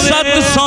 700